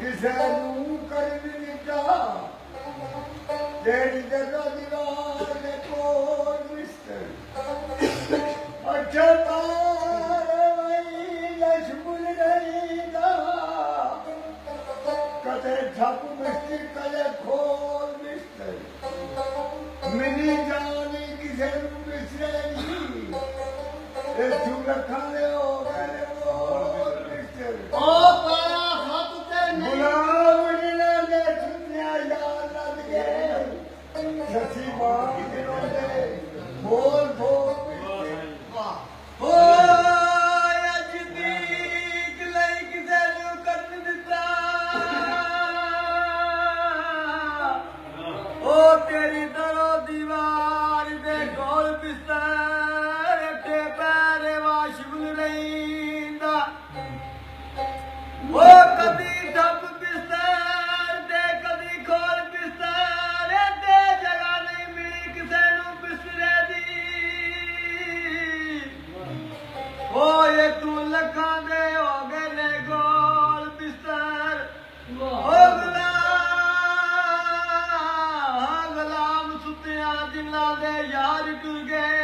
ਕਿਸੇ ਨੂੰ ਕਰ ਨਹੀਂ ਦਿੱਤਾ ਜਿਹੜੀ ਜਗ੍ਹਾ ਦੀਵਾਰ ਦੇ ਕੋਲ ਮਿਸਟਰ ਅੱਛਾ ਤਾਰੇ ਵਈ ਲਸ਼ਮੁਲ ਗਈ ਦਾ ਕਦੇ ਛੱਪ ਮਿਸਟਰ ਕਦੇ ਖੋਲ ਮਿਸਟਰ ਮਿਲੀ ਜਾਣੀ ਕਿਸੇ ਨੂੰ ਮਿਸਰੇ ਨਹੀਂ ਇਹ ਚੁੱਪ ਰੱਖਾਂ ਦੇ ਹੋ ਗਏ ਉਹ ਮਿਸਟਰ ਉਹ ਪਾਇਆ ਹੱਥ ਤੇ ਨਹੀਂ ਗੁਲਾਮ ਨੇ ਸੁਣਿਆ ਯਾਦ ਰੱਖ ਗਏ ਸੱਚੀ ਬਾਤ ਕਿਨੋਂ ਦੇ ਬੋਲ ਬੋਲ ਵਾਹ ਓਏ ਅੱਜ ਦੀ ਲਈ ਕਿਸੇ ਨੂੰ ਕੱਟ ਦਿੱਤਾ ਉਹ ਤੇਰੀ ਦਰੋ ਦੀਵਾਰ ਦੇ ਕੋਲ ਬਿਸਤਰ ਤੇ ਪੈਰੇ ਵਾਸ਼ੁਲ ਰਹਿੰਦਾ ਉਹ ਕਦੀ ਡੱਬ ਬਿਸਤਰ ਤੇ ਕਦੀ ਖੋਲ ਬਿਸਤਰ ਤੇ ਜਗ੍ਹਾ ਨਹੀਂ ਮਿਲੀ ਕਿਸੇ ਨੂੰ ਬਿਸਤਰੇ ਦੀ ਓਏ ਤੂੰ ਲੱਖਾਂ ਦੇ ਹੋ ਗਏ ਨੇ ਗੋਲ ਬਿਸਤਰ ਗੁਲਾਮ ਸੁੱਤਿਆਂ ਦਿਲਾਂ ਦੇ ਯਾਰ ਟੁਰ ਗਏ